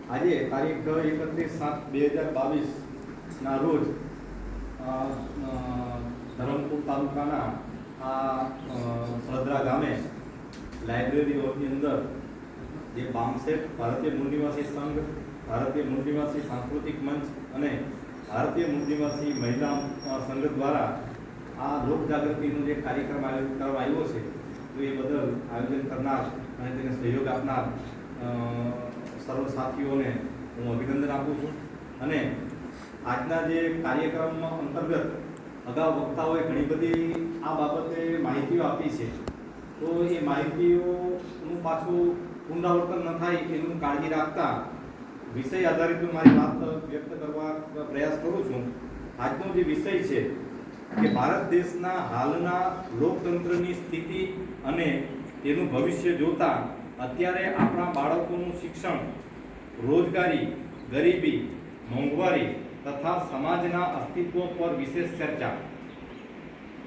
આજે તારીખ 31/7/2022ના રોજ ધરમપુર તાલુકાના આ સદરા ગામે લાઇબ્રેરીઓની અંદર જે બામસેટ ભારતીય મૂળ નિવાસી સંઘ, ભારતીય મૂળ નિવાસી સાંસ્કૃતિક મંચ અને ભારતીય મૂળ નિવાસી મહિલા સંઘ દ્વારા આ લોક જાગૃતિનો જે કાર્યક્રમ આયોજન કરવામાં આવ્યો છે, તો એ બદલ આયોજન કરનાર અને તેને સહયોગ આપનાર સર્વ સાથીઓને હું અભિનંદન આપું છું. અને આજના જે કાર્યક્રમ અંતર્ગત અગાઉ વક્તાઓએ ઘણી બધી આ બાબતે માહિતીઓ આપી છે, તો એ માહિતીઓનું પાછું પુનરાવર્તન ન થાય એનું કાળજી રાખતા વિષય આધારિત મારી વાત વ્યક્ત કરવા પ્રયાસ કરું છું. આજનો જે વિષય છે કે ભારત દેશના હાલના લોકતંત્રની સ્થિતિ અને તેનું ભવિષ્ય જોતા અત્યારે આપણા બાળકોનું શિક્ષણ, રોજગારી, ગરીબી, મોંઘવારી તથા સમાજના અસ્તિત્વ પર વિશેષ ચર્ચા.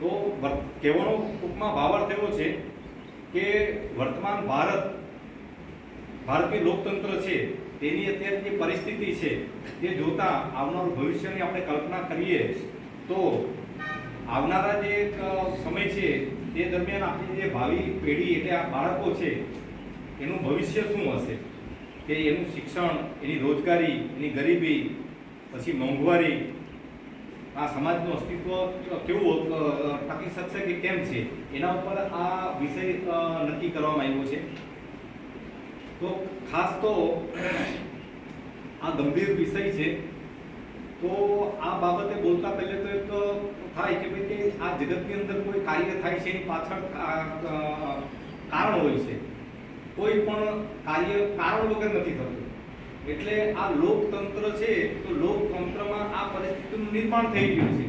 તો કહેવાનો ટૂંકમાં ભાવાર્થ એવો છે કે વર્તમાન ભારતીય લોકતંત્ર છે તેની અત્યારે જે પરિસ્થિતિ છે તે જોતા આવનારું ભવિષ્યની આપણે કલ્પના કરીએ તો આવનારા જે સમય છે તે દરમિયાન આપણી જે ભાવિ પેઢી એટલે આ બાળકો છે એનું ભવિષ્ય શું હશે, કે એનું શિક્ષણ, એની રોજગારી, એની ગરીબી, પછી મોંઘવારી, આ સમાજનું અસ્તિત્વ કેવું ટકી શકશે કે કેમ છે, એના ઉપર આ વિષય નક્કી કરવામાં આવ્યો છે. તો ખાસ તો આ ગંભીર વિષય છે, તો આ બાબતે બોલતા પહેલે તો એક થાય કે ભાઈ કે આ જગતની અંદર કોઈ કાર્ય થાય છે એની પાછળ કારણ હોય છે. કોઈ પણ કાર્ય કારણ વગર નથી થતું. એટલે આ લોકતંત્ર છે, તો લોકતંત્રમાં આ પરિસ્થિતિનું નિર્માણ થઈ ગયું છે.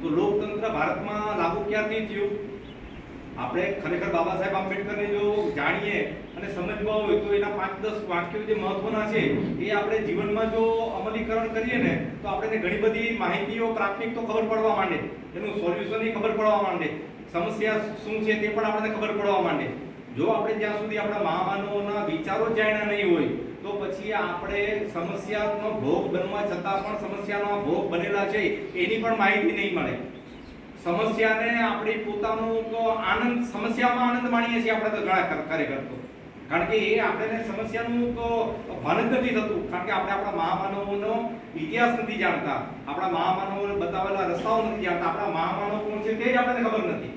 તો લોકતંત્ર ભારતમાં લાગુ ક્યારથી થયું? આપણે ખરેખર બાબા સાહેબ આંબેડકરને જો જાણીએ અને સમજવા હોય તો એના 5-10 વાક્યો જે મહત્વના છે એ આપણે જીવનમાં જો અમલીકરણ કરીએ ને તો આપણને ઘણી બધી માહિતીઓ પ્રાથમિક તો ખબર પડવા માંડે, એનું સોલ્યુશન ખબર પડવા માંડે, સમસ્યા શું છે તે પણ આપણને ખબર પડવા માંડે. જો આપણે જ્યાં સુધી આપણા મહામાનવોના વિચારો જાણ્યા નહીં હોય તો પછી આપણે સમસ્યાનો ભોગ બનવા છતાં પણ સમસ્યાનો ભોગ બનેલા છે એની પણ માહિતી નહીં મળે. સમસ્યાને આપણી પોતાનું આનંદ, સમસ્યામાં આનંદ માણીએ છીએ આપણે તો ઘણા ખરેખર તો, કારણ કે એ આપણને સમસ્યાનું તો ભાન જ નથી થતું, કારણ કે આપણે આપણા મહામાનવોનો ઇતિહાસ નથી જાણતા, આપણા મહામાનવોએ બતાવેલા રસ્તાઓ નથી જાણતા, આપણા મહામાનવ કોણ છે તે જ આપણને ખબર નથી.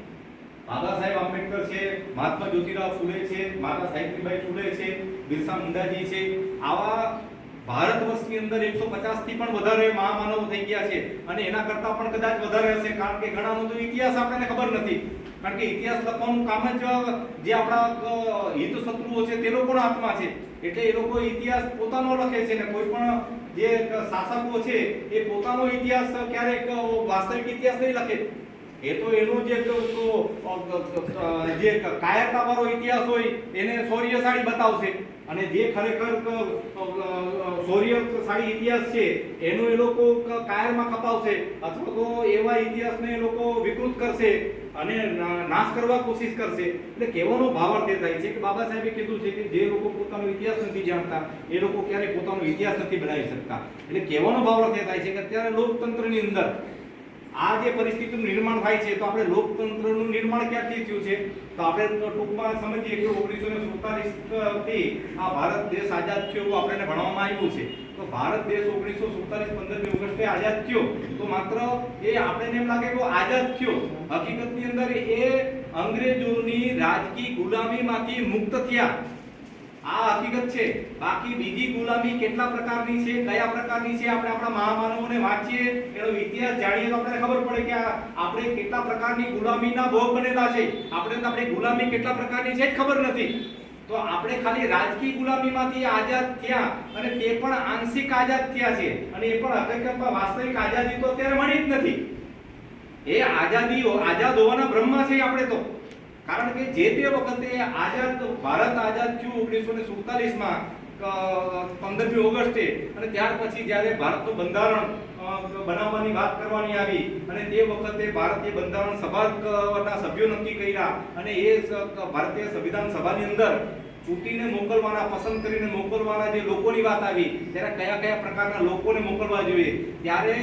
બાબા સાહેબ આંબેડકર છે, મહાત્મા જ્યોતિરાવ ફૂલે છે, માતા સાવિત્રીબાઈ ફૂલે છે, બિરસા મુંડાજી છે, આવા ભારત વર્ષની અંદર 150 થી પણ વધારે મહામાનવો થઈ ગયા છે અને એના કરતા પણ કદાચ વધારે હશે, કારણ કે ઘણાનો તો ઇતિહાસ આપણને ખબર નથી, કારણ કે ઇતિહાસ લખવાનું કામ જ જે આપણા હિત શત્રુઓ છે તે લોકોના હાથમાં છે. એટલે એ લોકો ઇતિહાસ પોતાનો લખે છે ને કોઈ પણ જે શાસકો છે એ પોતાનો ઇતિહાસ ક્યારેક વાસ્તવિક ઇતિહાસ નહીં લખે. એ તો એનો જે કાયરતાવાળો ઇતિહાસ હોય એને શૌર્યશાળી બતાવશે, અને જે ખરેખર શૌર્યશાળી ઇતિહાસ છે એનો એ લોકો કાયરમાં કપાવશે, અથવા તો એવા ઇતિહાસને એ લોકો વિકૃત કરશે અને નાશ કરવા કોશિશ કરશે. એટલે કહેવાનો ભાવાર્થ એ થાય છે કે બાબા સાહેબે કીધું છે કે જે લોકો પોતાનો ઇતિહાસ નથી જાણતા એ લોકો ક્યારેય પોતાનો ઇતિહાસ નથી બનાવી શકતા. એટલે કહેવાનો ભાવાર્થ એ થાય છે કે અત્યારે લોકતંત્રની અંદર આ જે પરિસ્થિતિનું નિર્માણ થાય છે, તો આપણે લોકતંત્રનું નિર્માણ ક્યાંથી થયું છે તો આપણે ટૂંકમાં સમજીએ કે 1947 થી આ ભારત દેશ આઝાદ થયો એવું આપણને ભણવામાં આવ્યું છે. તો ભારત દેશ 1947 15મી ઓગસ્ટે આઝાદ થયો, તો માત્ર એ આપણને એમ લાગે કે આઝાદ થયો, હકીકતની અંદર એ અંગ્રેજોની રાજકીય ગુલામીમાંથી મુક્ત થયા, આ હકીકત છે. બાકી બીજી ગુલામી કેટલા પ્રકારની છે, કયા પ્રકારની છે, આપણે આપણા મહામાનવોને વાંચીએ, એનો ઇતિહાસ જાણીએ તો આપણને ખબર પડે કે આપણે કેટલા પ્રકારની ગુલામીના ભોગ બનેલા છે. આપણે આપણી ગુલામી કેટલા પ્રકારની છે જ ખબર નથી. તો આપણે ખાલી રાજકીય ગુલામીમાંથી આઝાદ થયા, અને તે પણ આંશિક આઝાદ થયા છે, અને એ પણ હકીકતમાં વાસ્તવિક આઝાદી તો અત્યારે મળી જ નથી. એ આઝાદ હોવાના બ્રહ્મા છે આપણે તો, કારણ કે જે તે વખતે ભારત આઝાદ થયું 1947માં 15મી ઓગસ્ટે, અને ત્યાર પછી જ્યારે ભારતનું બંધારણ બનાવવાની વાત કરવાની આવી અને તે વખતે ભારતીય બંધારણ સભાના સભ્યો નક્કી કર્યા અને એ ભારતીય સંવિધાન સભાની અંદર ચૂંટીને મોકલવાના, પસંદ કરીને મોકલવાના જે લોકોની વાત આવી, ત્યારે કયા કયા પ્રકારના લોકોને મોકલવા જોઈએ, ત્યારે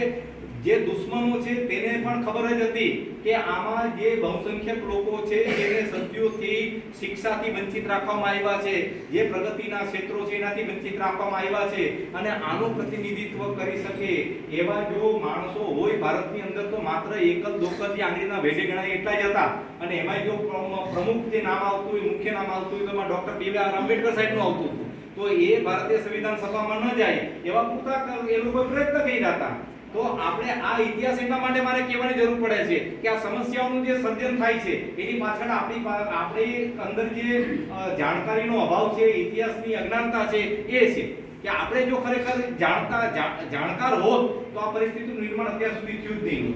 જે દુશ્મનો છે તેને પણ ખબર જ હતી કે આમાં જે બહુસંખ્યક લોકો છે જેને સદીઓથી શિક્ષાથી વંચિત રાખવામાં આવ્યા છે, જે પ્રગતિના ક્ષેત્રો છે એનાથી વંચિત રાખવામાં આવ્યા છે, અને આનું પ્રતિનિધિત્વ કરી શકે એવા જો માણસો હોય ભારતની અંદર તો માત્ર એક જ લોકલની આંગળીના વેઢે ગણાય એટલા જ હતા. અને એમાં જો પ્રમુખ જે નામ આવતું હોય, મુખ્ય નામ આવતું હોય, તો એમાં ડોક્ટર B.R. આંબેડકર સાહેબનું આવતું હતું. તો એ ભારતીય સંવિધાન સભામાં ન જાય એવા પૂરતા એ લોકો પ્રયત્ન કર્યા હતા. તો આપણે આ ઇતિહાસ એટલા માટે મારે કહેવાની જરૂર પડે છે કે આ સમસ્યાઓનું જે સર્જન થાય છે એની પાછળ આપણી અંદર જે જાણકારીનો અભાવ છે, ઇતિહાસની અજ્ઞાનતા છે એ છે કે આપણે જો ખરેખર જાણકાર હોત તો આ પરિસ્થિતિનું નિર્માણ અત્યાર સુધી થયું જ નહીં.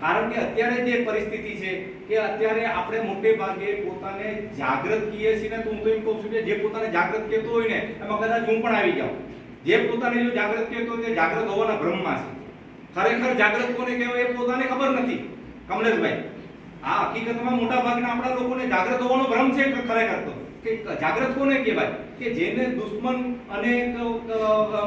કારણ કે અત્યારે જે પરિસ્થિતિ છે કે અત્યારે આપણે મોટે ભાગે પોતાને જાગૃત કહીએ છીએ ને, તો હું તો એમ કહું છું કે જે પોતાને જાગૃત કહેતો હોય ને એમાં કદાચ હું પણ આવી જાઉં. જે પોતાને જો જાગૃત કહેતો તે જાગૃત હોવાના ભ્રમમાં છે. ખરેખર જાગૃત કોને કહેવાય એ પોતાને ખબર નથી કમલેશભાઈ. આ હકીકતમાં મોટા ભાગના આપણા લોકોને જાગૃત હોવાનો ભ્રમ છે ખરેખર તો કે જાગૃત કોને કહેવાય કે જેને દુશ્મન અને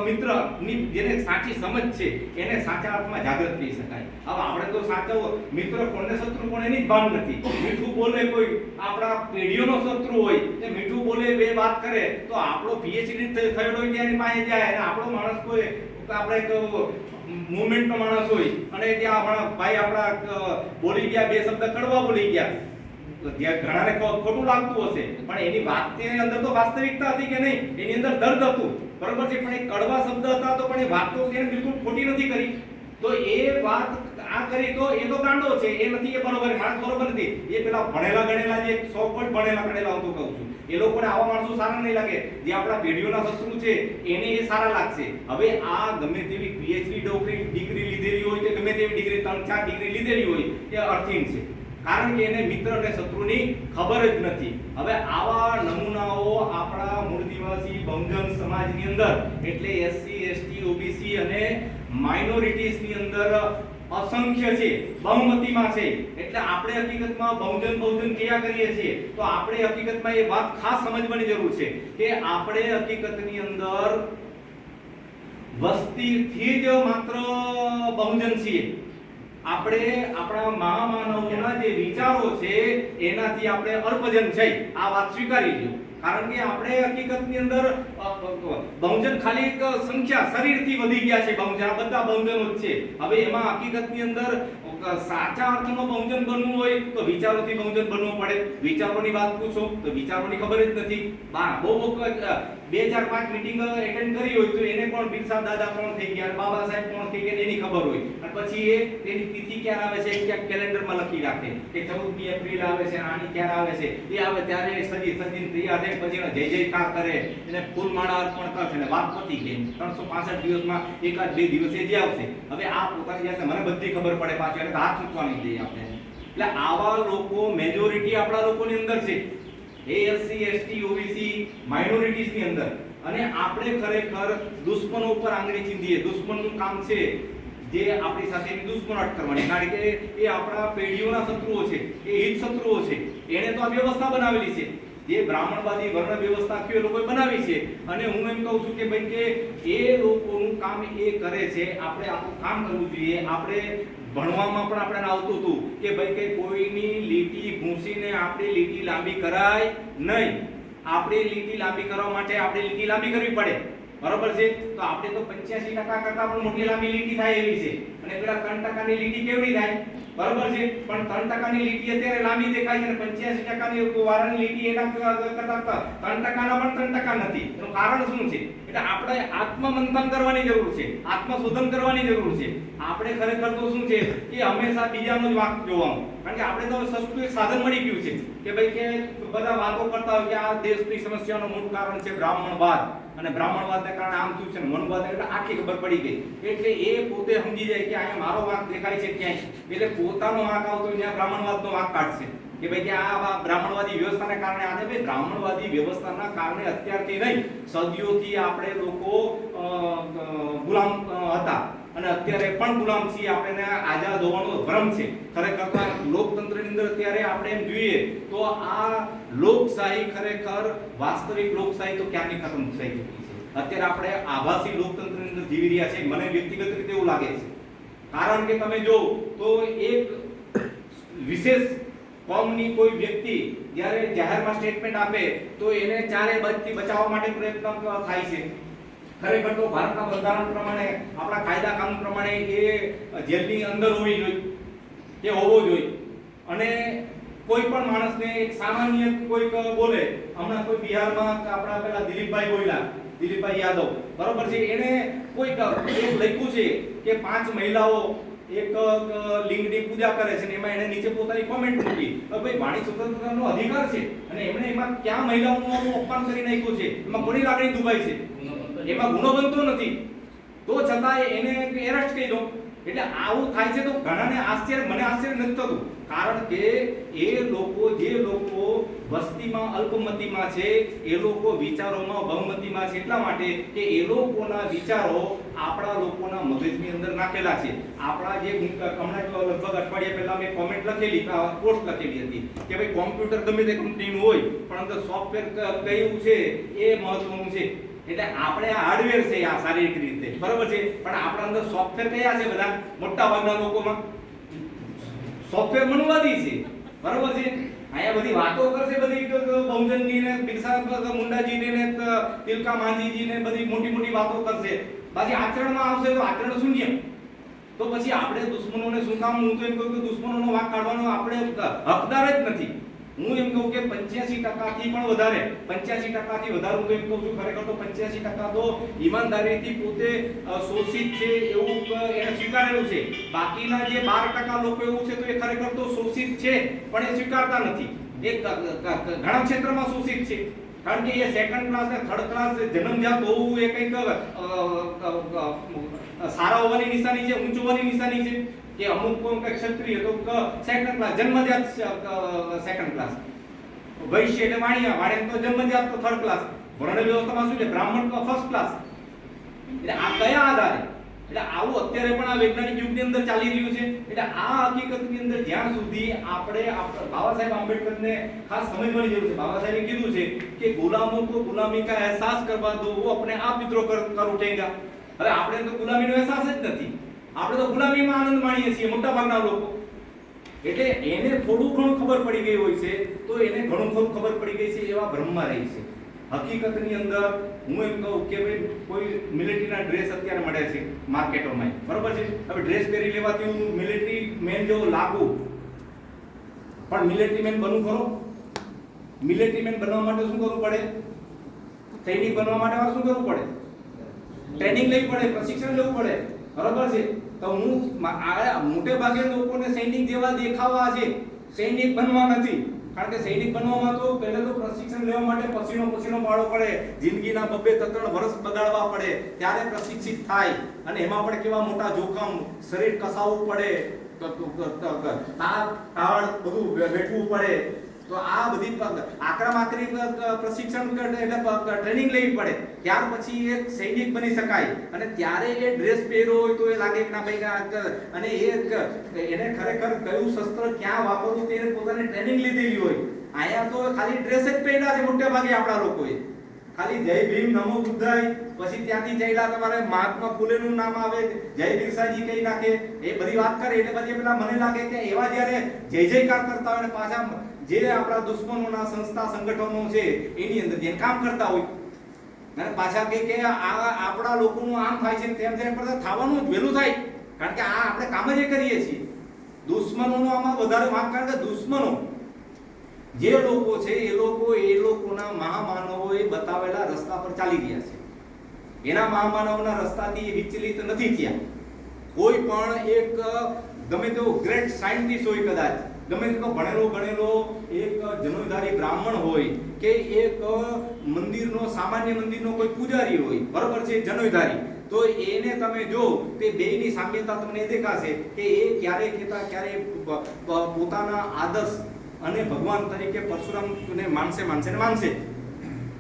મિત્રની જેને સાચી સમજ છે એને સાચા અર્થમાં જાગૃત કહી શકાય. હવે આપણે તો સાચા મિત્ર કોને શત્રુ કોણ એની જ ભાન નથી. મીઠું બોલે કોઈ આપણા પેઢીઓનો શત્રુ હોય તે મીઠું બોલે બે વાત કરે તો આપણો PhD થયેલો હોય ત્યાંની પાસે જાય અને આપણો માણસ કોઈ આપણે મુવમેન્ટનો માણસ હોય અને ત્યાં આપણા ભાઈ આપણા બોલી ગયા બે શબ્દ કડવા બોલી ગયા તો ત્યાં ઘણાને ખોટું લાગતું હશે, પણ એની વાત તેની અંદર તો વાસ્તવિકતા હતી કે નહીં, એની અંદર દર્દ હતું, બરોબર છે. પણ એ કડવા શબ્દ હતા તો પણ એ વાત તો તેને બિલકુલ ખોટી નથી કરી. તો એ વાત આ કરી તો એ તો ગાંડો છે, એ નથી એ બરોબર માણસ બરોબર નથી. એ પેલા ભણેલા ગણેલા જે 100 ભણેલા ગણેલા હું તો કહું છું એ લોકોને આવા માણસો સારા નહીં લાગે. જે આપણા પેઢીઓના શત્રુ છે એને એ સારા લાગશે. હવે આ ગમે તેવી PhD ડિગ્રી લીધેલી હોય કે ગમે તેવી ડિગ્રી 3-4 ડિગ્રી લીધેલી હોય એ અર્થહીન છે, કારણ કે એને મિત્ર અને શત્રુની ખબર જ નથી. હવે આવા નમૂનાઓ આપણા મૂળ નિવાસી બહુજન સમાજની અંદર એટલે SC ST OBC અને માઇનોરિટીઝની અંદર અસંખ્ય છે, બહુમતીમાં છે. એટલે આપણે હકીકતમાં બહુજન ક્યાં કરીએ છીએ તો આપણે હકીકતમાં એ વાત ખાસ સમજવાની જરૂર છે કે આપણે હકીકતની અંદર વસ્તીથી જ માત્ર બહુજન છીએ. આપણે આપણા મહામાનવોના જે વિચારો છે એનાથી આપણે અલ્પજન છે, આ વાત સ્વીકારી લો. કારણ કે આપણે હકીકતની અંદર બહુજન ખાલી એક સંખ્યા શરીરથી વધી ગયા છે. બહુજન બધા બહુજનો જ છે. હવે એમાં હકીકતની અંદર સાચા અર્થમાં બહુજન બનવું હોય તો વિચારોથી બહુજન બનવું પડે. વિચારોની વાત પૂછો તો વિચારોની ખબર જ નથી. બહુ 2-4-5 મીટિંગ એટેન્ડ કરી હોય તો એને પણ બિરસા દાદા કોણ થઈ ગયા, બાબા સાહેબ કોણ થઈ ગયા એની ખબર હોય. અને પછી એ તેની તિથિ ક્યારે આવે છે ક્યાંક કેલેન્ડરમાં લખી રાખે કે 14મી એપ્રિલ આવે છે, આની ક્યારે આવે છે, એ આવે ત્યારે સજીને તૈયાર થઈ પછી જય જયકાર કરે, એને ફૂલમાળા અર્પણ કરશે ને વાત પતી ગઈ. 365 દિવસમાં 1-2 દિવસે જે આવશે. હવે આ પોતાની જાતે મને બધી ખબર પડે પાછી અને હાથ ચૂકવાની દઈએ આપણે. એટલે આવા લોકો મેજોરિટી આપણા લોકોની અંદર છે, SC ST OBC માઇનોરિટીઝની અંદર. અને આપણે ખરેખર દુશ્મનો ઉપર આંગળી ચીંધીએ. દુશ્મનનું કામ છે જે આપણી સાથેની દુશ્મનાટ કરવાની, કારણ કે એ આપણા પેઢીઓના શત્રુઓ છે, એ હિત શત્રુઓ છે. એને તો આ વ્યવસ્થા બનાવેલી છે, જે બ્રાહ્મણવાદી વર્ણ વ્યવસ્થા એ લોકોએ બનાવી છે. અને હું એમ કહું છું કે ભાઈ કે એ લોકોનું કામ એ કરે છે, આપણે આપણું કામ કરવું જોઈએ. આપણે ભણવામાં પણ આપણે આવતું હતું કે ભાઈ કે કોઈની લીટી ભૂંસીને આપણી લીટી લાંબી કરાય નહીં. આપણી લીટી લાંબી કરવા માટે આપણે લીટી લાંબી કરવી પડે, બરોબર છે. તો આપણે તો 85% કરતા પણ મોટી લાંબી લીટી થાય એવી છે. અને પેલા 3% ની લીટી કેવડી થાય, બરોબર છે. પણ 3% ની લીટી અત્યારે લાંબી દેખાય છે અને 85% ની વારાની લીટી એના કરતા 3% ના પણ 3% નથી. એનું કારણ શું છે? એટલે આપણે આત્મમંથન કરવાની જરૂર છે, આત્મશોધન કરવાની જરૂર છે. આપણે ખરેખર તો શું છે કે હંમેશા બીજાનો જ વાંક જોવાનું, કારણ કે આપણે તો સસ્તું એક સાધન મળી ગયું છે કે ભાઈ કે બધા વાતો કરતા હોય કે આ દેશની સમસ્યાનું મૂળ કારણ છે બ્રાહ્મણવાદ, અને બ્રાહ્મણવાદને કારણે આમ થયું છે ને મનવાદ, એટલે આખી ખબર પડી ગઈ. એટલે એ પોતે સમજી જાય કે અહીંયા મારો વાંક દેખાય છે ક્યાંય, એટલે પોતાનો વાંક આવતો હોય ત્યાં બ્રાહ્મણવાદનો વાંક કાઢશે કે ભાઈ કે આ બ્રાહ્મણવાદી વ્યવસ્થાને કારણે આ ભાઈ બ્રાહ્મણવાદી વ્યવસ્થાના કારણે અત્યારથી નહીં સદીઓથી આપણે લોકો ગુલામ હતા. અને અત્યારે પણ ગુલામ છીએ. આપણે આઝાદ હોવાનો ભ્રમ છે. ખરેખર લોકતંત્રની અંદર અત્યારે આપણે એમ જોઈએ તો આ લોકશાહી ખરેખર વાસ્તવિક લોકશાહી તો ક્યાંની ખતમ થઈ ચૂકી છે. અત્યારે આપણે આભાસી લોકતંત્રની અંદર જીવી રહ્યા છે. મને વ્યક્તિગત રીતે એવું લાગે છે, કારણ કે તમે જો તો એક વિશેષ કોમની કોઈ વ્યક્તિ જ્યારે જાહેરમાં સ્ટેટમેન્ટ આપે તો એને ચારે બાજુથી બચાવવા માટે પ્રયત્ન થાય છે. ખરેખર તો ભારતના બંધારણ પ્રમાણે, આપણા કાયદા કાનૂન પ્રમાણે એ જેલની અંદર હોવી જોઈએ કે હોવો જોઈએ. અને કોઈ પણ માણસને એક સામાન્ય કોઈક બોલે, હમણાં કોઈ બિહારમાં આપણા પેલા દિલીપભાઈ બોલ્યા, દિલીપભાઈ યાદવ, બરોબર છે, એને કોઈક એક લખ્યું છે કે 5 મહિલાઓ એક લિંગની પૂજા કરે છે ને એમાં એને નીચે પોતાની કોમેન્ટ મૂકી. ભાઈ, વાણી સ્વતંત્રતાનો અધિકાર છે અને એમણે એમાં ક્યાં મહિલાઓનું અપમાન કરી નાખ્યું છે, એમાં કોની લાગણી દુભાઈ છે, એમાં ગુનો બનતો નથી, તો છતાં એને એરેસ્ટ કરી દો. એટલે આવું થાય છે તો ઘણાને આશ્ચર્ય, મને આશ્ચર્ય નથી થતું, કારણ કે એ લોકો, જે લોકો વસ્તીમાં અલ્પમતીમાં છે, એ લોકો વિચારોમાં બહુમતીમાં છે, એટલા માટે કે એ લોકોના વિચારો આપણા લોકોના મગજની અંદર નાખેલા છે. આપણા જે હમણાં લગભગ અઠવાડિયા પહેલા મેં કોમેન્ટ લખેલી, પોસ્ટ લખેલી હતી કે ભાઈ કોમ્પ્યુટર ગમે તે કંપનીનું હોય પણ અંદર સોફ્ટવેર કયું છે એ મહત્વનું છે. એટલે આપણે આ હાર્ડવેર છે, આ શારીરિક રીતે બરાબર છે, પણ આપણા અંદર સોફ્ટવેર કયા છે? બધા મોટા ભાગના લોકોમાં સોફ્ટવેર મનુવાદી છે, બરાબર છે. અહીંયા બધી વાતો કરશે, બધી બહુજનની ને બિરસા મુંડાજી ને તિલકા માંઝીજી ને બધી મોટી મોટી વાતો કરશે, બાકી આચરણમાં આવશે તો આચરણ શૂન્ય. તો પછી આપણે દુશ્મનોને શું કામ? હું તો એમ કહું કે દુશ્મનોનો વાંક કાઢવાનો આપણે હકદાર જ નથી. હું એમ કહું કે 85% થી પણ વધારે, 85% થી વધારે હું તો એમ કહું છું, ખરેખર તો 85% તો ઈમાનદારીથી પોતે શોષિત છે એવું એને સ્વીકારેલું છે. બાકીના જે 12% લોકો એવું છે તો એ ખરેખર તો શોષિત છે પણ એ સ્વીકારતા નથી. એ ઘણા ક્ષેત્રમાં શોષિત છે, કારણ કે એ સેકન્ડ ક્લાસ ને થર્ડ ક્લાસ જન્મજાત હોવું એ કંઈક સારા હોવાની નિશાની છે, ઊંચ હોવાની નિશાની છે. કે અમુક કોઈ ક્ષત્રિય તો સેકન્ડ ક્લાસ, જન્મજાત સેકન્ડ ક્લાસ, વૈશ્ય એટલે વાણિયા તો જન્મજાત તો થર્ડ ક્લાસ, વર્ણ વ્યવસ્થામાં શું છે? બ્રાહ્મણ તો ફર્સ્ટ ક્લાસ. એટલે આ કયા આધારે? એટલે આવું અત્યારે પણ આ વૈજ્ઞાનિક યુગની અંદર ચાલી રહ્યું છે. એટલે આ હકીકતની અંદર જ્યાં સુધી આપણે બાબા સાહેબ આંબેડકરને ખાસ સમજવાની જરૂર છે. બાબા સાહેબે કીધું છે કે ગુલામો को गुलामी का एहसास करवा दो, वो अपने आप विद्रोह कर उठेगा. હવે આપણે તો ગુલામીનો અહેસાસ જ નથી, આપણે તો ગુલામીમાં આનંદ માણીએ છીએ મોટા ભાગના લોકો. એટલે એને થોડું ઘણું ખબર પડી ગઈ હોય છે તો એને ઘણું ખરું ખબર પડી ગઈ છે એવા ભ્રમમાં રહી છે. હકીકતની અંદર હું એમ કહું કે ભાઈ કોઈ મિલિટરીના ડ્રેસ અત્યારે મળે છે માર્કેટોમાં, બરોબર છે. હવે ડ્રેસ પહેરી લેવાથી હું મિલિટરી મેન જેવો લાગુ, પણ મિલિટરી મેન બનવું ખરો? મિલિટરી મેન બનવા માટે શું કરવું પડે? સૈનિક બનવા માટે શું કરવું પડે? ટ્રેનિંગ લેવી પડે, પ્રશિક્ષણ લેવું પડે, બરાબર છે. તો હું મોટે ભાગે લોકોને સૈનિક જેવા દેખાવા છે, સૈનિક બનવા નથી. કારણ કે સૈનિક બનવામાં તો પહેલા તો પ્રશિક્ષણ લેવા માટે પસીનો પાડવો પડે, જિંદગીના 2-3 વર્ષ બગાડવા પડે, ત્યારે પ્રશિક્ષિત થાય. અને એમાં પણ કેવા મોટા જોખમ, શરીર કસાવવું પડે, તાળ બધું વેઠવું પડે. તો આ બધી આકરી પ્રશિક્ષણ એટલે ટ્રેનિંગ લેવી પડે, ત્યાર પછી એક સૈનિક બની શકાય. અને ત્યારે એ ડ્રેસ પહેર્યો હોય તો એ લાગે કે ના ભાઈ, અને એને ખરેખર કયું શસ્ત્ર ક્યાં વાપરવું તે પોતાની ટ્રેનિંગ લીધેલી હોય. અહીંયા તો ખાલી ડ્રેસ જ પહેર્યા છે મોટે ભાગે આપણા લોકોએ, ખાલી જય ભીમ નમો બુદ્ધાય, પછી ત્યાંથી જઈલા તમારે મહાત્મા ફૂલેનું નામ આવે, જય બિરસાજી કહી નાખે, એ બધી વાત કરે. એટલે પછી પેલા મને લાગે કે એવા જ્યારે જય જયકાર કરતા હોય ને પાછા જે આપણા દુશ્મનોના સંસ્થા સંગઠનો છે એની અંદર જે કામ કરતા હોય અને પાછા કે આપણા લોકોનું આમ થાય છે તેમ કરતા થવાનું વહેલું થાય. કારણ કે આ આપણે કામ જ કરીએ છીએ. દુશ્મનોનો આમાં વધારે વાંક, કારણ કે દુશ્મનો જે લોકો છે એ લોકોના મહામાનવોએ બતાવેલા રસ્તા પર ચાલી રહ્યા છે. એના મહામાનવના રસ્તાથી વિચલિત નથી થયા. કોઈ પણ એક ગમે તેવો ગ્રેટ સાયન્ટિસ્ટ હોય, કદાચ ગમે તેટલો ભણેલો એક જનોધારી બ્રાહ્મણ હોય કે એક સામાન્ય મંદિરનો કોઈ પૂજારી હોય, બરોબર છે, જનોધારી, તો એને તમે જો તે બેયની સામ્યતા તમને દેખાશે કે એ ક્યારે પોતાના આદર્શ અને ભગવાન તરીકે પરશુરામને માનશે.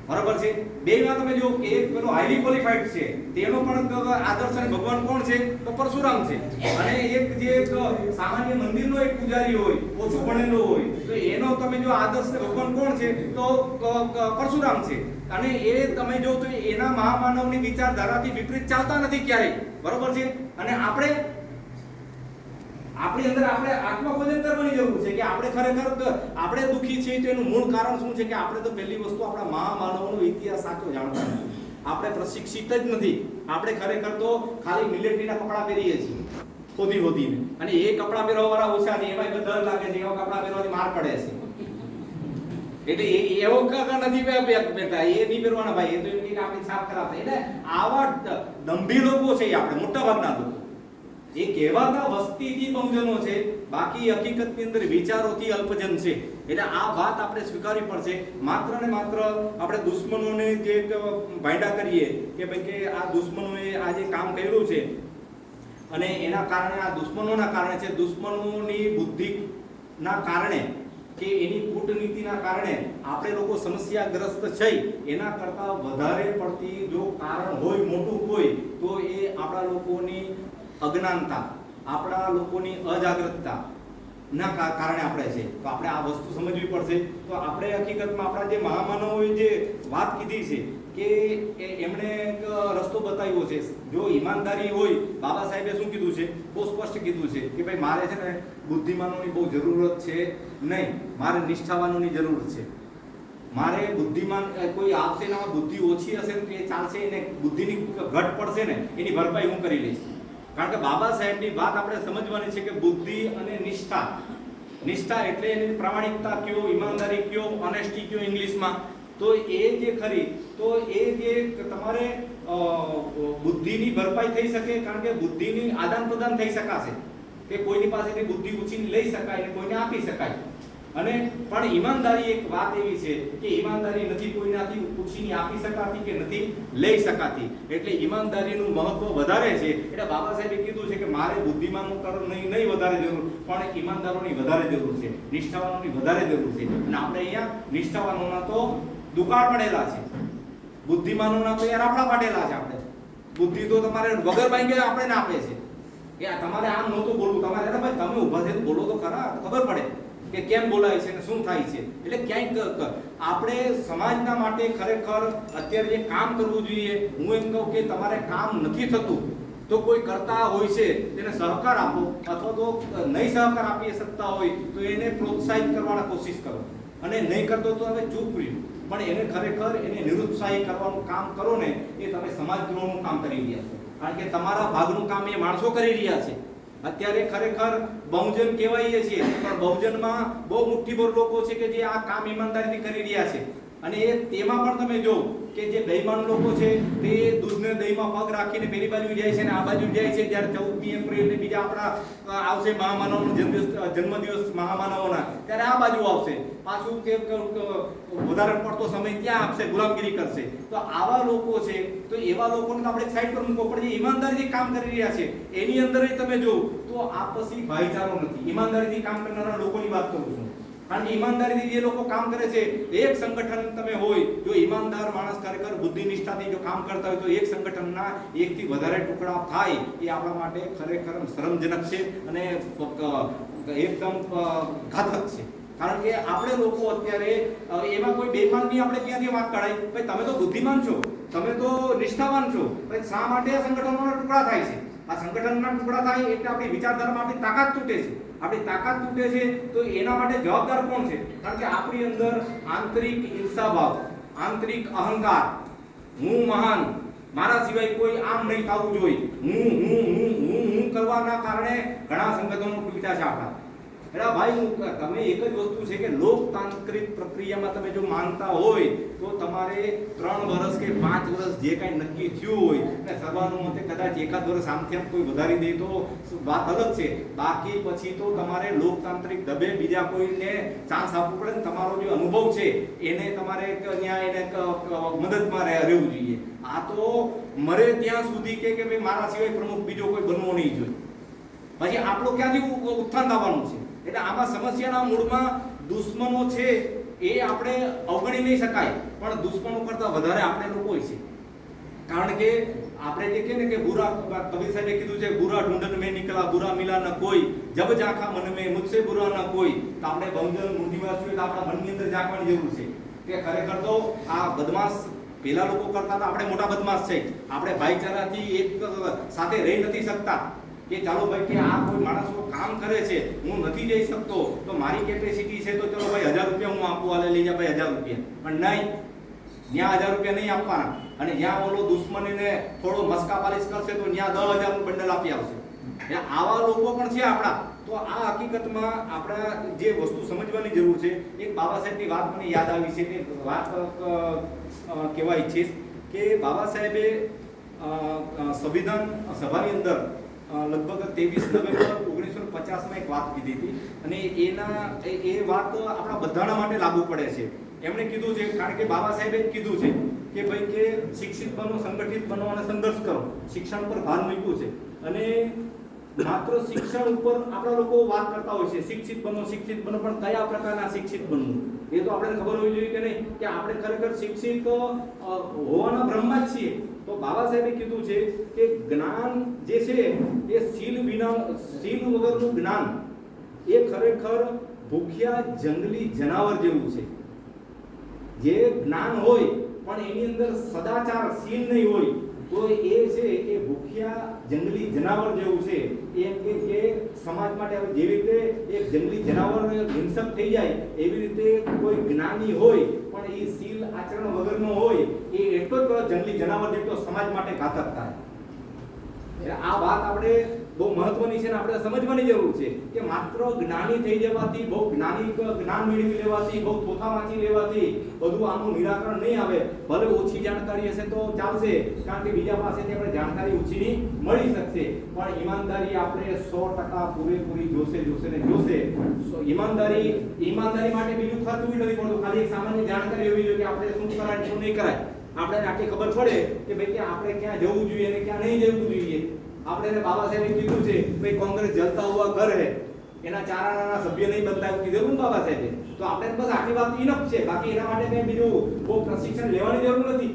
બરાબર છે. બેમાં તમે જો કે એક પેલો હાઈલી ક્વોલિફાઈડ છે તેનો પણ આદર્શ અને ભગવાન કોણ છે તો પરશુરામ છે, અને એક જે એક સામાન્ય મંદિરનો એક પૂજારી હોય ઓછું ભણેલો હોય તો એનો તમે જો આદર્શ ને ભગવાન કોણ છે તો પરશુરામ છે. અને એ તમે જો તો એના મહામાનવની વિચારધારાથી વિપરીત ચાલતા નથી ક્યારેય, બરોબર છે. અને આપણી અંદર આપણે આત્મભોજન કરવાની જરૂર છે કે આપણે ખરેખર આપણે દુઃખી છીએ તો એનું મૂળ કારણ શું છે કે આપણે તો પહેલી વસ્તુ આપણા મહામાનવનો ઇતિહાસ સાચો જાણતા નથી, આપણે પ્રશિક્ષિત જ નથી. આપણે ખરેખર તો ખાલી મિલિટરીના કપડાં પહેરીએ છીએ ખોદીને, અને એ કપડાં પહેરવા વાળા ઓછા છે, એમાં ડર લાગે છે, એવા કપડાં પહેરવાથી માર પડે છે, એટલે એવો નથી પહેરતા, એ નહીં પહેરવાના ભાઈ, એ તો એમ કે આપણે સાફ ખરાબ થાય. એટલે આવા દંભી લોકો છે આપણે, મોટા ભાગના લોકો એ કહેવાતા વસ્તીથી બહુજનો છે, બાકી હકીકતની અંદર વિચારોથી અલ્પજન છે. એટલે આ વાત આપણે સ્વીકારવી પડશે. માત્ર ને માત્ર આપણે દુશ્મનોને જે ભાંડા કરીએ કે ભાઈ કે આ દુશ્મનોએ આ જે કામ કર્યું છે અને એના કારણે આ દુશ્મનોના કારણે છે, દુશ્મનોની બુદ્ધિના કારણે કે એની કૂટનીતિના કારણે આપણે લોકો સમસ્યાગ્રસ્ત છે, એના કરતાં વધારે પડતી જો કારણ હોય, મોટું હોય, તો એ આપણા લોકોની અજ્ઞાનતા, આપણા લોકોની અજાગૃતતા ના કારણે આપણે છે. તો આપણે આ વસ્તુ સમજવી પડશે. તો આપણે હકીકતમાં આપણા જે મહામાનવોએ જે વાત કીધી છે કે એમણે એક રસ્તો બતાવ્યો છે. જો ઈમાનદારી હોય, બાબા સાહેબે શું કીધું છે, બહુ સ્પષ્ટ કીધું છે કે ભાઈ મારે છે ને બુદ્ધિમાનોની બહુ જરૂરત છે નહીં, મારે નિષ્ઠાવાનોની જરૂર છે. મારે બુદ્ધિમાન કોઈ આવશે ને બુદ્ધિ ઓછી હશે ને એ ચાલશે, એને બુદ્ધિની ઘટ પડશે ને એની ભરપાઈ હું કરી લઈશ. કારણ કે બાબા સાહેબની વાત આપણે સમજવાની છે કે બુદ્ધિ અને નિષ્ઠા એટલે એની પ્રામાણિકતા કયો, ઈમાનદારી કયો, ઓનેસ્ટી કયો ઇંગ્લિશમાં, તો એ જે ખરી તો એ જે તમારે બુદ્ધિની ભરપાઈ થઈ શકે, કારણ કે બુદ્ધિની આદાન પ્રદાન થઈ શકાશે કે કોઈની પાસેથી બુદ્ધિ ઉછીની લઈ શકાય અને કોઈને આપી શકાય. અને પણ ઈમાનદારી એક વાત એવી છે કે ઈમાનદારી નથી કોઈનાથી પૂછીને આપી શકાતી કે નથી લઈ શકાતી, એટલે ઈમાનદારીનું મહત્વ વધારે છે. એટલે બાબા સાહેબે કીધું છે કે મારે બુદ્ધિમાનનું કરણ નહીં વધારે જરૂર, પણ ઈમાનદારોની વધારે જરૂર છે, નિષ્ઠાવાનોની વધારે જરૂર છે. અને આપણે અહીંયા નિષ્ઠાવાનોના તો દુકાળ પડેલા છે, બુદ્ધિમાનોના તો યાર આપણા પાડેલા છે. આપણે બુદ્ધિ તો તમારે વગર માંગે આપણે ના આપે છે કે તમારે આમ નહોતું બોલવું, તમારે ભાઈ તમે ઊભા થઈને બોલો તો ખરા, ખબર પડે કે કેમ બોલાય છે ને શું થાય છે. એટલે ક્યાંક આપણે સમાજના માટે ખરેખર અત્યારે જે કામ કરવું જોઈએ, હું એમ કહું કે તમારે કામ નથી થતું તો કોઈ કરતા હોય છે તેને સહકાર આપો, અથવા તો નહીં સહકાર આપી શકતા હોય તો એને પ્રોત્સાહિત કરવાની કોશિશ કરો, અને નહીં કરતો તો હવે ચૂપ રહ્યું, પણ એને ખરેખર એને નિરુત્સાહી કરવાનું કામ કરો ને, એ તમે સમાજદ્રોહનું કામ કરી રહ્યા છો. કારણ કે તમારા ભાગનું કામ એ માણસો કરી રહ્યા છે. અત્યારે ખરેખર બહુજન કહેવાય છીએ, પણ બહુજનમાં બહુ મુઠ્ઠીભર લોકો છે કે જે આ કામ ઈમાનદારીથી કરી રહ્યા છે. અને તેમાં પણ તમે જો કે જે બેઈમાન લોકો છે તે દૂધને દહીંમાં પગ રાખીને પેલી બાજુ જાય છે ને આ બાજુ જાય છે. જ્યારે 14મી એપ્રિલ ને બીજા આપણા આવશે મહામાનવનો જન્મદિવસ મહામાનવોના, ત્યારે આ બાજુ આવશે પાછું કે વધારે પડતો સમય ત્યાં આપશે, ગુલામગીરી કરશે. તો આવા લોકો છે, તો એવા લોકોને આપણે સાઈડ પર મૂકો, પણ જે ઈમાનદારીથી કામ કરી રહ્યા છે એની અંદર તમે જો તો આપસી ભાઈચારો નથી. ઈમાનદારીથી કામ કરનારા લોકોની વાત કરું છું, કારણ કે ઈમાનદારીથી જે લોકો કામ કરે છે, એક સંગઠન તમે હોય, જો ઈમાનદાર માણસ ખરેખર બુદ્ધિ નિષ્ઠાથી જો કામ કરતા હોય તો એક સંગઠનના એકથી વધારે ટુકડા થાય એ આપણા માટે ખરેખર શરમજનક છે અને એકદમ ઘાતક છે. કારણ કે આપણે લોકો અત્યારે એમાં કોઈ બેઈમાનની આપણે ક્યાંથી વાત કરાય, ભાઈ તમે તો બુદ્ધિમાન છો, તમે તો નિષ્ઠાવાન છો, ભાઈ શા માટે આ સંગઠનોના ટુકડા થાય છે? આ સંગઠનના ટુકડા થાય એટલે આપણી વિચારધારામાં આપણી તાકાત તૂટે છે. આપણી તાકાત તૂટે છે તો એના માટે જવાબદાર કોણ છે? કારણ કે આપણી અંદર આંતરિક ઈર્ષાભાવ, આંતરિક અહંકાર, હું મહાન, મારા સિવાય કોઈ આમ નહીં થવું જોઈએ, હું કરવાના કારણે ઘણા સંગઠનો તૂટ્યા છે આપણા. એટલે ભાઈ તમે એક જ વસ્તુ છે કે લોકતાંત્રિક પ્રક્રિયામાં તમે જો માનતા હોય તો તમારે 3 વર્ષ કે 5 વર્ષ જે કાંઈ નક્કી થયું હોય અને સર્વાનુમતે કદાચ એકાદ વર્ષ આમથી આમ કોઈ વધારી દે તો વાત અલગ છે. બાકી પછી તો તમારે લોકતાંત્રિક દબે બીજા કોઈને ચાન્સ આપવું પડે ને તમારો જે અનુભવ છે એને તમારે ત્યાં એને મદદમાં રહેવું જોઈએ. આ તો મરે ત્યાં સુધી કે ભાઈ મારા સિવાય પ્રમુખ બીજો કોઈ બનવો નહીં જોઈએ, પછી આપણું ક્યાંથી ઉત્થાન થવાનું છે? એટલે આમાં સમસ્યાના મૂળમાં દુશ્મનો છે એ આપણે અવગણી નહીં શકાય, પણ દુશ્મનો કરતા વધારે આપણે લોકો છે. કારણ કે આપણે જે કહે ને કે બુરા, કબીર સાહેબે કીધું છે, બુરા ઢૂંઢન મેં નિકલા, બુરા મિલા ન કોઈ, જબ ઝાંખા મન મેં મુझसे बुरा न कोई. તો આપણે બંધન મૂંઢીવાસીઓ તો આપણા મનની અંદર ઝાંકવાની જરૂર છે કે ખરેખર તો આ બદમાશ પેલા લોકો કરતા હતા, આપણે મોટા બદમાશ છે. આપણે ભાઈચારાથી એક સાથે રહી નથી શકતા કે ચાલો ભાઈ કે આ કોઈ માણસો કામ કરે છે, હું નથી જઈ શકતો, તો મારી કેપેસિટી છે, તો ચલો ભાઈ 1000 રૂપિયા હું આપું, આલે લઈ જા ભાઈ 1000 રૂપિયા. પણ નહીં, ત્યાં 1000 રૂપિયા નહીં આપવાના, અને જ્યાં ઓલો દુશ્મનીને થોડો મસ્કા પાલિશ કરશે તો ત્યાં 10,000 નું બંડલ આપી આવશે. આવા લોકો પણ છે આપણા. તો આ હકીકતમાં આપણા જે વસ્તુ સમજવાની જરૂર છે. એક બાબા સાહેબની વાત મને યાદ આવી છે, તે વાત કહેવા ઈચ્છીશ કે બાબા સાહેબે સંવિધાન સભાની અંદર લગભગ 23 નવેમ્બર 1950માં એક વાત કીધી હતી, અને એ વાત આપણા બધાના માટે લાગુ પડે છે. એમણે કીધું છે, કારણ કે બાબા સાહેબે જ કીધું છે કે ભાઈ કે શિક્ષિત બનો, સંગઠિત બનો અને સંઘર્ષ કરો. શિક્ષણ પર ભાર મૂક્યું છે, અને માત્ર શિક્ષણ ઉપર આપણા લોકો વાત કરતા હોય છે, શિક્ષિત બનો, પણ કયા પ્રકારના શિક્ષિત બનવું એ તો આપણે ખબર હોવી જોઈએ કે નહીં, કે આપણે ખરેખર શિક્ષિત હોવાના ભ્રમમાં જ છીએ. તો બાબા સાહેબે કીધું છે કે જ્ઞાન જે છે એ સીલ વગરનું જ્ઞાન એ ખરેખર ભૂખ્યા જંગલી જનાવર જેવું છે. જે જ્ઞાન હોય પણ એની અંદર સદાચાર સીલ નહીં હોય તો એ છે એ ભૂખ્યા જંગલી જનાવર જેવું છે. એમ કે સમાજ માટે જેવી રીતે એક જંગલી જનાવર હિંસક થઈ જાય, એવી રીતે કોઈ જ્ઞાની હોય પણ એ સીલ આચરણ વગરનો હોય, એ એટલો જ જંગલી જનાવર જેટલો સમાજ માટે ઘાતક થાય. આ વાત આપણે બહુ મહત્વની છે ને આપણે સમજવાની જરૂર છે કે માત્ર જ્ઞાની થઈ જવાથી, બહુ જ્ઞાન મેળવી લેવાથી, બહુ થોથા વાંચી લેવાથી બધું આનું નિરાકરણ નહીં આવે. ભલે ઓછી જાણકારી હશે તો ચાલશે, કારણ કે બીજા પાસેથી આપણે જાણકારી ઓછીની મળી શકશે, પણ ઈમાનદારી આપણે 100% પૂરેપૂરી જોશે ને જોશે. ઈમાનદારી માટે બીજું ખર્ચવું નથી પડતું, ખાલી એક સામાન્ય જાણકારી હોવી જોઈએ કે આપણે શું કરાય શું નહીં કરાય. આપણે આટલી ખબર પડે કે ભાઈ કે આપણે ક્યાં જવું જોઈએ અને ક્યાં નહીં જવું જોઈએ. આપણે બાબા સાહેબે કીધું છે ભાઈ કોંગ્રેસ જલતા હુઆ ઘર હે, એના ચારાના સભ્ય નહીં બનતા એવું કીધું ને બાબા સાહેબે. તો આપણે બસ આટલી વાત ઇનફ છે, બાકી એના માટે કઈ બીજું બહુ પ્રશિક્ષણ લેવાની જરૂર નથી.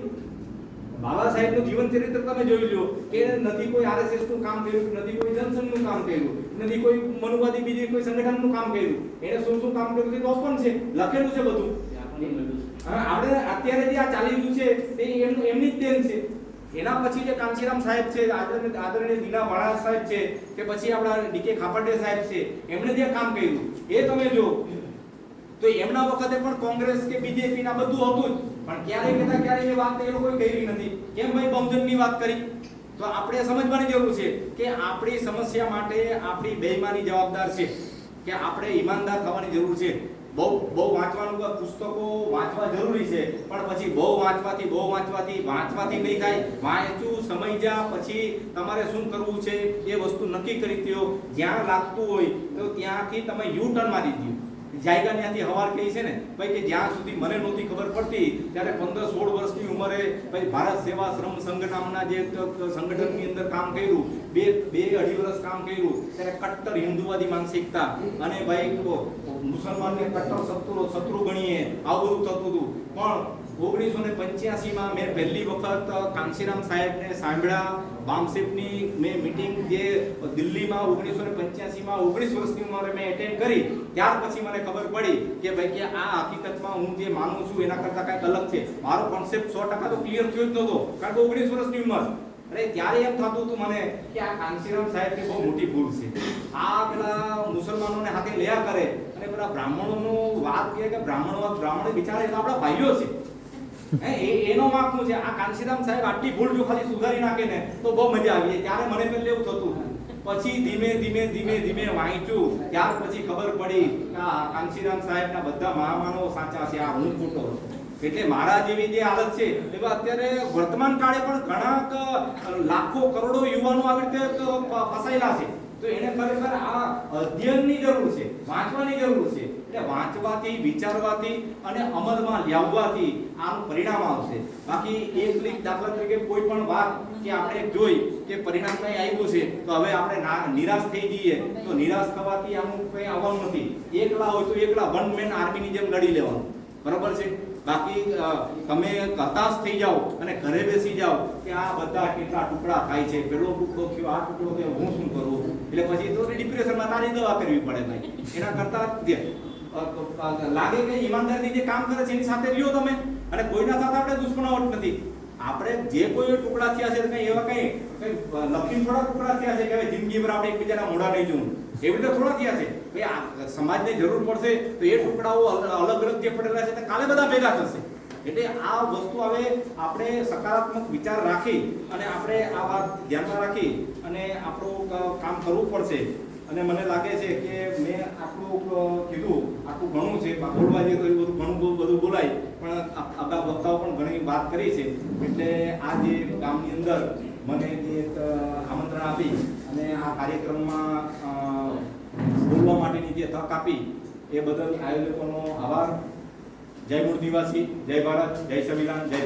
બાબા સાહેબનું જીવન ચરિત્ર તમે જોઈ લો કે નથી કોઈ આરએસએસ નું કામ કર્યું, નથી કોઈ જનસંઘનું કામ કર્યું, નથી કોઈ મનુવાદી બીજી કોઈ સંગઠનનું કામ કર્યું. એને શું કામ કર્યું તે ઓપન છે, લખેલું છે બધું. આપણે અત્યારે જે આ ચાલી રહ્યું છે તે એમની જ દેન છે. એના પછી જે કાંચીરામ સાહેબ છે, આદરણીય દીના વાળા સાહેબ છે, કે પછી આપણા ડીકે ખાપડે સાહેબ છે, એમણે જે કામ કર્યું એ તમે જો તો એમના વખતે પણ કોંગ્રેસ કે બીજેપી ના બધું હતું જ, પણ ક્યારે એ વાત એ લોકોએ કરી નથી. કેમ ભાઈ બહુજનની વાત કરી? તો આપણે સમજવાની જરૂર છે કે આપણી સમસ્યા માટે આપણી બેઈમાની જવાબદાર છે, કે આપણે ઈમાનદાર થવાની જરૂર છે. બહુ વાંચવાનું, પુસ્તકો વાંચવા જરૂરી છે, પણ પછી બહુ વાંચવાથી નહીં થાય. વાંચવું સમજ્યા પછી તમારે શું કરવું છે એ વસ્તુ નક્કી કરી દો. જ્યાં લાગતું હોય તો ત્યાંથી તમે યુ ટર્ન મારી દો. જાયગા ત્યાંથી હવાર કહી છે ને ભાઈ કે જ્યાં સુધી મને નહોતી ખબર પડતી ત્યારે 15-16 વર્ષની ઉંમરે ભાઈ ભારત સેવા શ્રમ સંઘ નામના જે સંગઠનની અંદર કામ કર્યું, 2-2.5 વર્ષ કામ કર્યું, ત્યારે કટ્ટર હિન્દુવાદી માનસિકતા અને ભાઈ મુસલમાનને કટ્ટર શત્રુ ગણીએ આવું બધું થતું હતું. પણ 1985માં મેં પહેલી વખત કાંશીરામ સાહેબને સાંભળ્યા. બામસેપની મેં મીટિંગ જે દિલ્હીમાં 1985માં 19 વર્ષની ઉંમરે મેં એટેન્ડ કરી, ત્યાર પછી મને ખબર પડી કે ભાઈ કે આ હકીકતમાં હું જે માનું છું એના કરતાં કંઈક અલગ છે. મારો કોન્સેપ્ટ 100% તો ક્લિયર થયો જ નહોતો, કારણ કે 19 વર્ષની ઉંમર. અરે ત્યારે એમ થતું હતું મને કે આ કાંશીરામ સાહેબની બહુ મોટી ભૂલ છે. આ પેલા મુસલમાનોને હાથે લયા કરે અને પેલા બ્રાહ્મણોનો વાત કહે કે બ્રાહ્મણ બિચારા એટલે આપણા ભાઈઓ છે. એનો વાંકનું છે. આ કાંશીરામ સાહેબ આટલી ભૂલ જો ખાલી સુધારી નાખે ને તો બહુ મજા આવી જાય. ત્યારે મને પહેલે એવું થતું, પછી ધીમે વાંચ્યું, ત્યાર પછી ખબર પડી કે આ કાંશીરામ સાહેબના બધા મહામાનવો સાચા છે, આ હું ખોટો. એટલે મારા જેવી જે હાલત છે એવા અત્યારે વર્તમાન કાળે પણ ઘણા લાખો કરોડો યુવાનો આવી રીતે ફસાયેલા છે. તો એને ખરેખર આ અધ્યયનની જરૂર છે, વાંચવાની જરૂર છે. એટલે વાંચવાથી, વિચારવાથી અને અમલમાં લાવવાથી આનું પરિણામ આવશે. બાકી એક દાખલા તરીકે કોઈ પણ વાત કે આપણે જોઈ કે પરિણામ કઈ આવ્યું છે તો હવે આપણે નિરાશ થઈ જઈએ, તો નિરાશ થવાથી આનું કઈ આવવાનું નથી. એકલા હોય તો એકલા વન મેન આર્મીની જેમ લડી લેવાનું. બરોબર છે. બાકી તમે હતાશ થઈ જાઓ અને ઘરે બેસી જાઓ કે આ બધા કેટલા ટુકડા થાય છે, પેલો ટુકડો થયો, આ ટુકડો થયો, હું શું કરું, એટલે પછી તો ડિપ્રેશનમાં તારી દવા કરવી પડે ભાઈ. એના કરતા લાગે કે ઈમાનદારીથી જે કામ કરે છે એની સાથે રહ્યો તમે, અને કોઈના સાથે આપણે દુશ્મનાવટ નથી. આપણે જે કોઈ ટુકડા થયા છે કઈ એવા કઈ લખીને થોડા ટુકડા થયા છે કે હવે જિંદગીભર આપણે એકબીજાના મોઢા નહીં જોવું, એવી રીતે થોડા થયા છે. ભાઈ આ સમાજને જરૂર પડશે તો એ ટુકડાઓ અલગ અલગ જે પડેલા છે તે કાલે બધા ભેગા થશે. એટલે આ વસ્તુ હવે આપણે સકારાત્મક વિચાર રાખી અને આપણે આ વાત ધ્યાનમાં રાખી અને આપણું કામ કરવું પડશે. અને મને લાગે છે કે મેં આટલું કીધું, આટલું ઘણું છે, બોલવા જઈએ તો એ બધું ઘણું બધું બોલાય, પણ અગાઉ વક્તાઓ પણ ઘણી વાત કરી છે. એટલે આ જે ગામની અંદર મને જે આમંત્રણ આપી અને આ કાર્યક્રમમાં બોલવા માટેની જે તક આપી એ બદલ આયોજકોનો આભાર. જય મૂળ નિવાસી, જય ભારત, જય સંવિધાન, જય